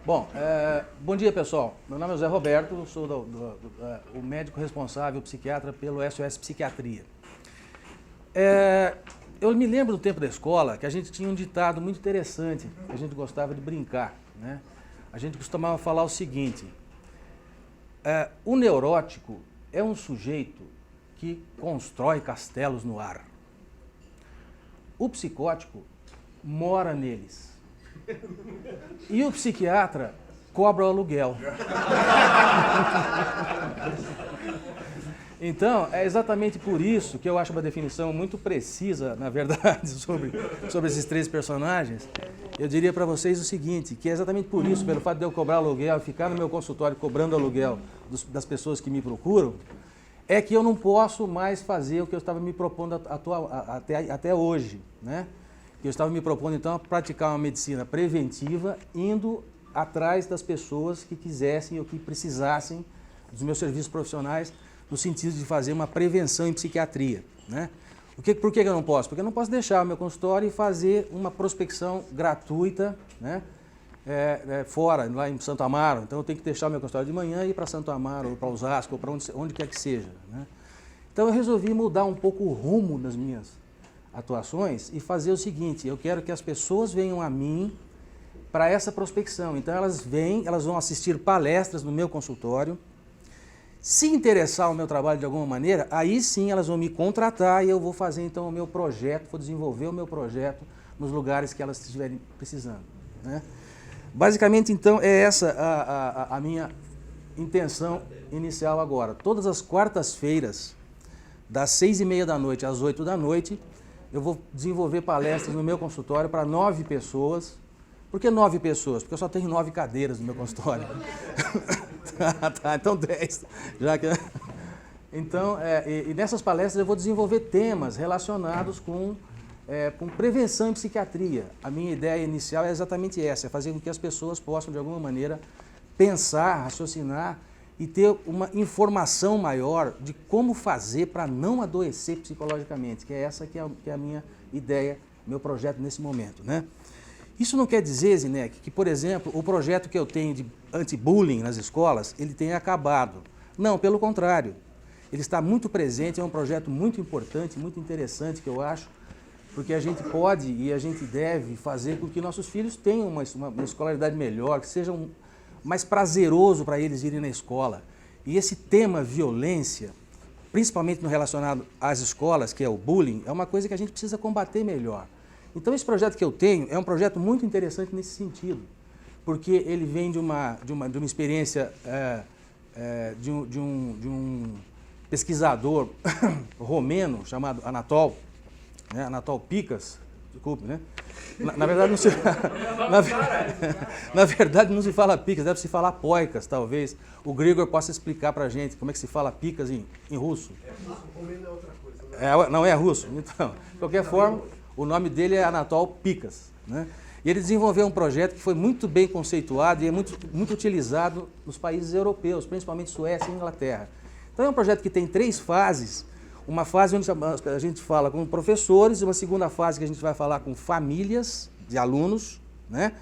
Bom, bom dia, pessoal. Meu nome é José Roberto, sou o médico responsável, psiquiatra, pelo SOS Psiquiatria. Eu me lembro do tempo da escola que a gente tinha um ditado muito interessante, que a gente gostava de brincar, né? A gente costumava falar o seguinte: o neurótico é um sujeito que constrói castelos no ar. O psicótico mora neles. E o psiquiatra cobra o aluguel. Então, é exatamente por isso que eu acho uma definição muito precisa, na verdade, sobre esses três personagens. Eu diria para vocês o seguinte, que é exatamente por isso, pelo fato de eu cobrar aluguel, ficar no meu consultório cobrando aluguel das pessoas que me procuram, é que eu não posso mais fazer o que eu estava me propondo até hoje, né? Eu estava me propondo, então, a praticar uma medicina preventiva, indo atrás das pessoas que quisessem ou que precisassem dos meus serviços profissionais, no sentido de fazer uma prevenção em psiquiatria, né? Por que eu não posso? Porque eu não posso deixar o meu consultório e fazer uma prospecção gratuita, né? Fora, lá em Santo Amaro. Então, eu tenho que deixar o meu consultório de manhã e ir para Santo Amaro, ou para Osasco, ou para onde quer que seja, né? Então, eu resolvi mudar um pouco o rumo das minhas atuações e fazer o seguinte: eu quero que as pessoas venham a mim para essa prospecção. Então elas vão assistir palestras no meu consultório. Se interessar o meu trabalho de alguma maneira, aí sim elas vão me contratar e eu vou fazer então o meu projeto, vou desenvolver o meu projeto nos lugares que elas estiverem precisando, né? Basicamente, então, é essa a minha intenção inicial agora. Todas as quartas-feiras, das 6h30 da noite às 8 da noite, eu vou desenvolver palestras no meu consultório para 9 pessoas. Por que 9 pessoas? Porque eu só tenho 9 cadeiras no meu consultório. Tá, então 10. Então, e nessas palestras eu vou desenvolver temas relacionados com prevenção em psiquiatria. A minha ideia inicial é exatamente essa, é fazer com que as pessoas possam, de alguma maneira, pensar, raciocinar e ter uma informação maior de como fazer para não adoecer psicologicamente, que é essa que é a minha ideia, meu projeto nesse momento, né? Isso não quer dizer, Zinec, que, por exemplo, o projeto que eu tenho de anti-bullying nas escolas, ele tenha acabado. Não, pelo contrário. Ele está muito presente, é um projeto muito importante, muito interessante, que eu acho, porque a gente pode e a gente deve fazer com que nossos filhos tenham uma escolaridade melhor, que seja mais prazeroso para eles irem na escola. E esse tema violência, principalmente no relacionado às escolas, que é o bullying, é uma coisa que a gente precisa combater melhor. Então esse projeto que eu tenho é um projeto muito interessante nesse sentido, porque ele vem de uma experiência de um pesquisador romeno chamado Anatol, né? Anatol Pikas, desculpe, né? Na verdade, não se na verdade não se fala Pikas, deve se falar Poicas, talvez. O Grigor possa explicar para a gente como é que se fala Pikas em russo. Romeno é outra coisa. Não é russo? Então, de qualquer forma, o nome dele é Anatol Pikas, né? E ele desenvolveu um projeto que foi muito bem conceituado e é muito utilizado nos países europeus, principalmente Suécia e Inglaterra. Então é um projeto que tem 3 fases. Uma fase onde a gente fala com professores, uma segunda fase que a gente vai falar com famílias de alunos, né?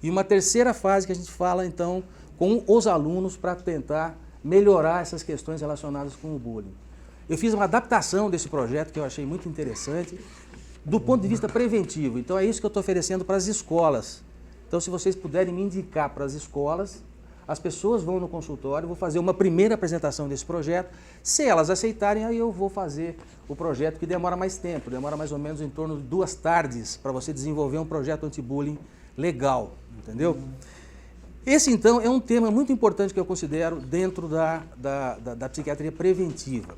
E uma terceira fase que a gente fala, então, com os alunos para tentar melhorar essas questões relacionadas com o bullying. Eu fiz uma adaptação desse projeto que eu achei muito interessante, do ponto de vista preventivo. Então é isso que eu estou oferecendo para as escolas. Então, se vocês puderem me indicar para as escolas, as pessoas vão no consultório, vou fazer uma primeira apresentação desse projeto. Se elas aceitarem, aí eu vou fazer o projeto, que demora mais tempo, demora mais ou menos em torno de 2 tardes para você desenvolver um projeto anti-bullying legal, entendeu? Esse, então, é um tema muito importante que eu considero dentro da psiquiatria preventiva.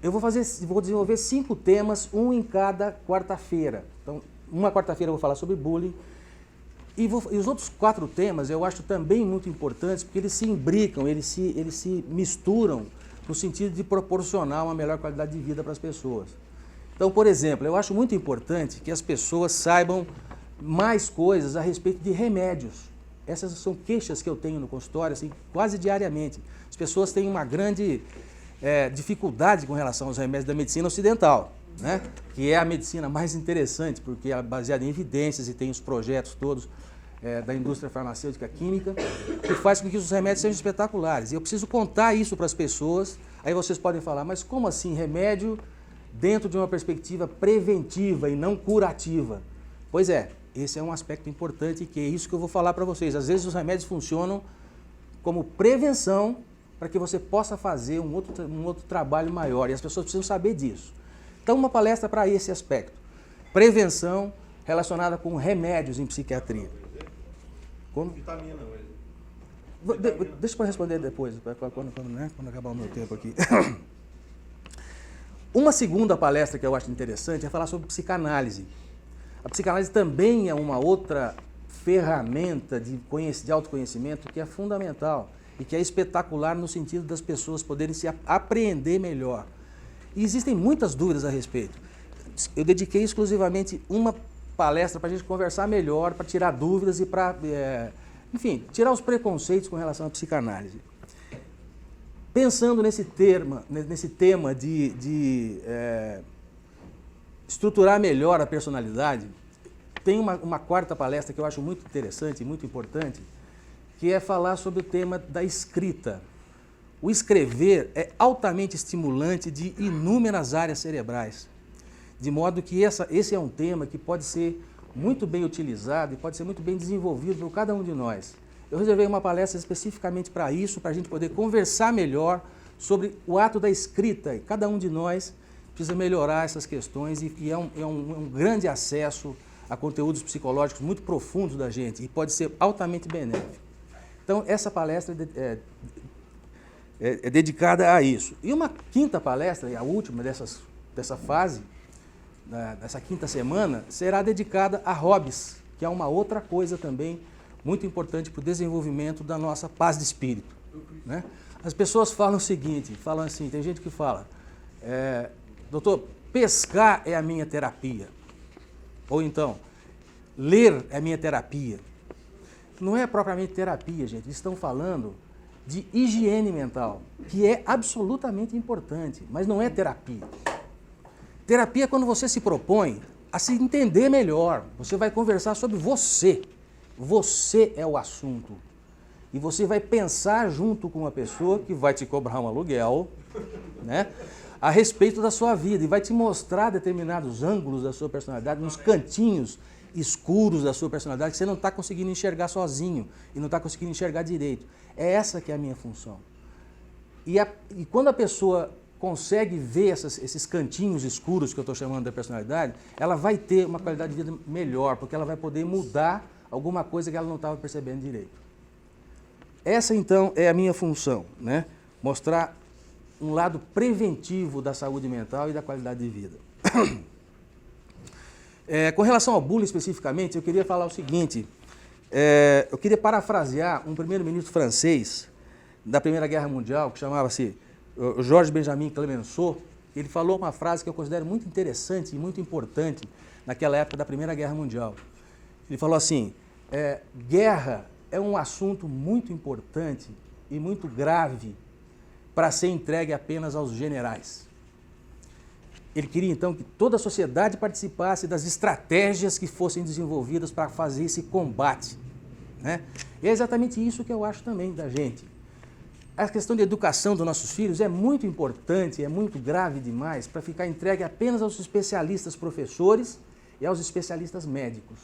Eu vou desenvolver 5 temas, um em cada quarta-feira. Então, uma quarta-feira eu vou falar sobre bullying. E os outros 4 temas eu acho também muito importantes, porque eles se imbricam, eles se misturam no sentido de proporcionar uma melhor qualidade de vida para as pessoas. Então, por exemplo, eu acho muito importante que as pessoas saibam mais coisas a respeito de remédios. Essas são queixas que eu tenho no consultório, assim, quase diariamente. As pessoas têm uma grande dificuldade com relação aos remédios da medicina ocidental, né? Que é a medicina mais interessante, porque ela é baseada em evidências e tem os projetos todos da indústria farmacêutica química, que faz com que os remédios sejam espetaculares. E eu preciso contar isso para as pessoas. Aí vocês podem falar, mas como assim remédio dentro de uma perspectiva preventiva e não curativa? Pois é, esse é um aspecto importante, que é isso que eu vou falar para vocês. Às vezes os remédios funcionam como prevenção para que você possa fazer um outro trabalho maior, e as pessoas precisam saber disso. Então, uma palestra para esse aspecto. Prevenção relacionada com remédios em psiquiatria. Como? Vitamina. Deixa eu responder depois, quando acabar o meu tempo aqui. Uma segunda palestra que eu acho interessante é falar sobre psicanálise. A psicanálise também é uma outra ferramenta de autoconhecimento que é fundamental e que é espetacular no sentido das pessoas poderem se apreender melhor. E existem muitas dúvidas a respeito. Eu dediquei exclusivamente uma palestra para a gente conversar melhor, para tirar dúvidas e para, enfim, tirar os preconceitos com relação à psicanálise. Pensando nesse tema de estruturar melhor a personalidade, tem uma quarta palestra que eu acho muito interessante e muito importante, que é falar sobre o tema da escrita. O escrever é altamente estimulante de inúmeras áreas cerebrais, de modo que esse é um tema que pode ser muito bem utilizado e pode ser muito bem desenvolvido por cada um de nós. Eu reservei uma palestra especificamente para isso, para a gente poder conversar melhor sobre o ato da escrita, e cada um de nós precisa melhorar essas questões, e é um grande acesso a conteúdos psicológicos muito profundos da gente, e pode ser altamente benéfico. Então, essa palestra é dedicada a isso. E uma quinta palestra, e a última dessa fase, dessa quinta semana, será dedicada a hobbies, que é uma outra coisa também muito importante para o desenvolvimento da nossa paz de espírito, né? As pessoas falam o seguinte, falam assim, tem gente que fala, doutor, pescar é a minha terapia. Ou então, ler é a minha terapia. Não é propriamente terapia, gente. Eles estão falando de higiene mental, que é absolutamente importante, mas não é terapia. Terapia é quando você se propõe a se entender melhor. Você vai conversar sobre você. Você é o assunto. E você vai pensar junto com uma pessoa que vai te cobrar um aluguel, né, a respeito da sua vida, e vai te mostrar determinados ângulos da sua personalidade, uns cantinhos escuros da sua personalidade que você não está conseguindo enxergar sozinho e não está conseguindo enxergar direito. É essa que é a minha função. E quando a pessoa consegue ver esses cantinhos escuros que eu estou chamando da personalidade, ela vai ter uma qualidade de vida melhor, porque ela vai poder mudar alguma coisa que ela não estava percebendo direito. Essa, então, é a minha função, né? Mostrar um lado preventivo da saúde mental e da qualidade de vida. Com relação ao bullying especificamente, eu queria falar o seguinte, eu queria parafrasear um primeiro-ministro francês da Primeira Guerra Mundial, que chamava-se Georges Benjamin Clemenceau. Ele falou uma frase que eu considero muito interessante e muito importante naquela época da Primeira Guerra Mundial. Ele falou assim, guerra é um assunto muito importante e muito grave para ser entregue apenas aos generais. Ele queria, então, que toda a sociedade participasse das estratégias que fossem desenvolvidas para fazer esse combate, né? E é exatamente isso que eu acho também da gente. A questão de educação dos nossos filhos é muito importante, é muito grave demais para ficar entregue apenas aos especialistas professores e aos especialistas médicos.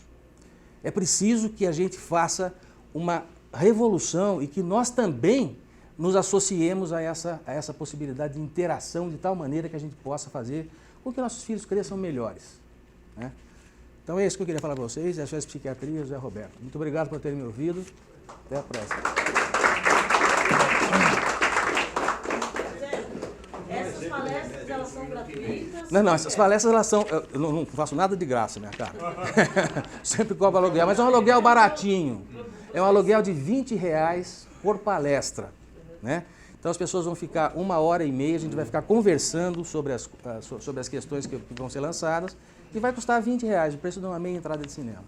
É preciso que a gente faça uma revolução e que nós também nos associemos a essa possibilidade de interação de tal maneira que a gente possa fazer com que nossos filhos cresçam melhores, né? Então é isso que eu queria falar para vocês. Essa é a Psiquiatria, José Roberto. Muito obrigado por terem me ouvido. Até a próxima. Essas palestras, elas são gratuitas? Não, essas palestras, elas são... Eu não faço nada de graça, minha cara. Sempre cobro aluguel, mas é um aluguel baratinho. É um aluguel de R$20 por palestra, né? Então as pessoas vão ficar 1h30, a gente vai ficar conversando sobre as questões que vão ser lançadas, e vai custar R$20, o preço de uma meia entrada de cinema.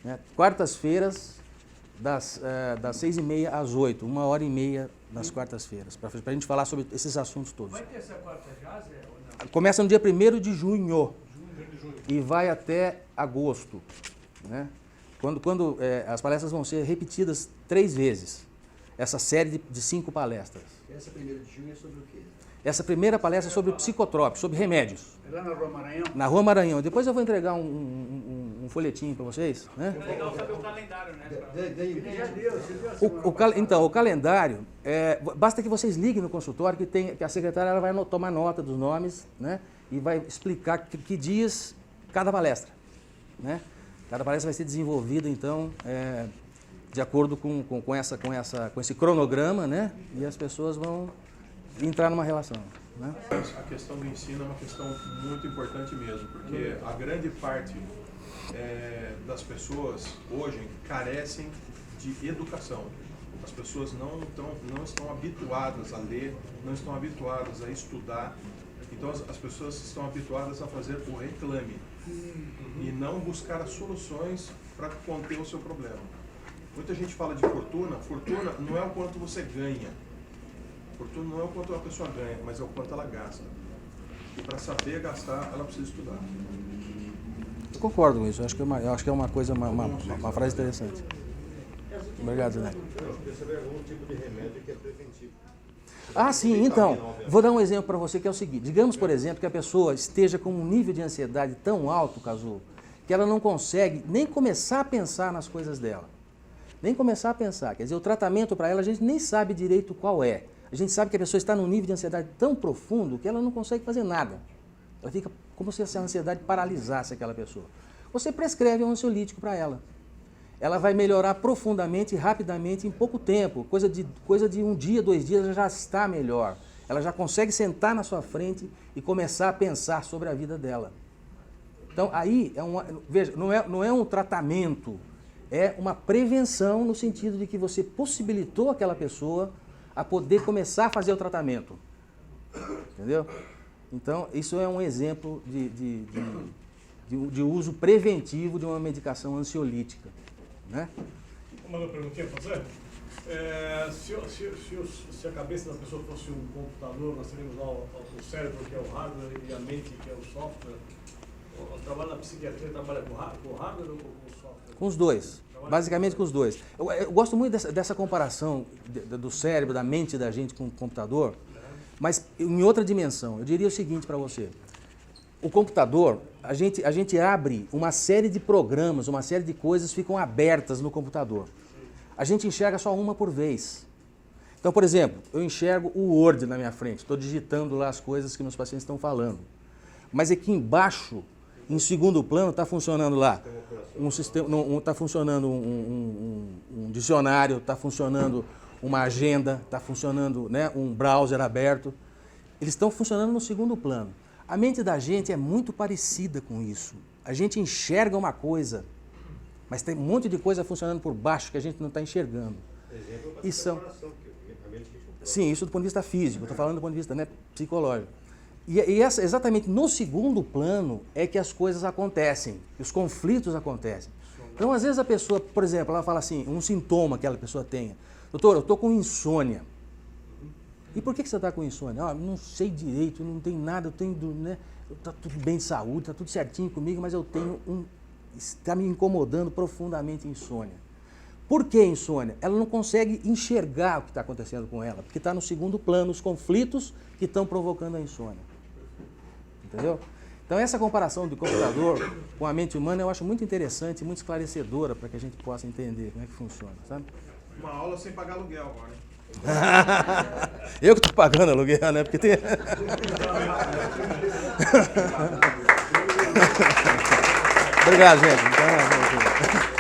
Né? Quartas-feiras, das 6h30 às 8h, 1h30 nas quartas-feiras, para a gente falar sobre esses assuntos todos. Vai ter essa quarta já, Zé, ou não? Começa no dia 1º de junho e vai até agosto, né? quando as palestras vão ser repetidas 3 vezes, essa série de 5 palestras. Essa primeira de junho é sobre o quê? Essa primeira palestra é sobre psicotrópicos, sobre remédios. É lá na Rua Maranhão? Na Rua Maranhão. Depois eu vou entregar um folhetinho para vocês. Né? É legal saber o calendário, né? Então, o calendário, basta que vocês liguem no consultório que a secretária ela vai tomar nota dos nomes, né? E vai explicar que dias cada palestra. Né? Cada palestra vai ser desenvolvida, então, de acordo com esse cronograma, né? E as pessoas vão entrar numa relação. Né? A questão do ensino é uma questão muito importante mesmo, porque a grande parte das pessoas hoje carecem de educação. As pessoas não estão habituadas a ler, não estão habituadas a estudar, então as pessoas estão habituadas a fazer o reclame e não buscar as soluções para conter o seu problema. Muita gente fala de fortuna, fortuna não é o quanto você ganha. Fortuna não é o quanto a pessoa ganha, mas é o quanto ela gasta. E para saber gastar, ela precisa estudar. Eu concordo com isso. Eu acho que é uma coisa, uma frase interessante. Obrigado, Zé. Eu queria saber algum tipo de remédio que é preventivo. Ah, sim. Então, vou dar um exemplo para você que é o seguinte. Digamos, por exemplo, que a pessoa esteja com um nível de ansiedade tão alto, Cazu, que ela não consegue nem começar a pensar nas coisas dela. Nem começar a pensar. Quer dizer, o tratamento para ela a gente nem sabe direito qual é. A gente sabe que a pessoa está num nível de ansiedade tão profundo que ela não consegue fazer nada. Ela fica como se essa ansiedade paralisasse aquela pessoa. Você prescreve um ansiolítico para ela. Ela vai melhorar profundamente e rapidamente em pouco tempo. Coisa de 1 dia, 2 dias, ela já está melhor. Ela já consegue sentar na sua frente e começar a pensar sobre a vida dela. Então, aí, veja, não é um tratamento, é uma prevenção no sentido de que você possibilitou aquela pessoa a poder começar a fazer o tratamento. Entendeu? Então, isso é um exemplo de uso preventivo de uma medicação ansiolítica. Né? Uma perguntinha para você. Se a cabeça da pessoa fosse um computador, nós teríamos lá o cérebro, que é o hardware, e a mente, que é o software. O trabalho na psiquiatria trabalha com o hardware ou com o software? Com os dois. Basicamente com os dois. Eu gosto muito dessa comparação do cérebro, da mente da gente com o computador, mas em outra dimensão. Eu diria o seguinte para você. O computador, a gente abre uma série de programas, uma série de coisas ficam abertas no computador. A gente enxerga só uma por vez. Então, por exemplo, eu enxergo o Word na minha frente, estou digitando lá as coisas que meus pacientes estão falando. Mas aqui embaixo, em segundo plano, está funcionando lá um sistema, está funcionando um dicionário, está funcionando uma agenda, está funcionando, né, um browser aberto. Eles estão funcionando no segundo plano. A mente da gente é muito parecida com isso. A gente enxerga uma coisa, mas tem um monte de coisa funcionando por baixo que a gente não está enxergando. E são... Sim, isso do ponto de vista físico, estou falando do ponto de vista, né, psicológico. E exatamente no segundo plano é que as coisas acontecem, que os conflitos acontecem. Então, às vezes a pessoa, por exemplo, ela fala assim, um sintoma que aquela pessoa tenha. Doutor, eu estou com insônia. E por que você está com insônia? Não sei direito, não tem nada, eu tenho, né, está tudo bem de saúde, está tudo certinho comigo, mas eu tenho está me incomodando profundamente insônia. Por que insônia? Ela não consegue enxergar o que está acontecendo com ela, porque está no segundo plano os conflitos que estão provocando a insônia. Entendeu? Então essa comparação do computador com a mente humana eu acho muito interessante e muito esclarecedora para que a gente possa entender como é que funciona, sabe? Uma aula sem pagar aluguel agora, hein? Eu que estou pagando aluguel, né? Porque tem... Obrigado, gente. Então,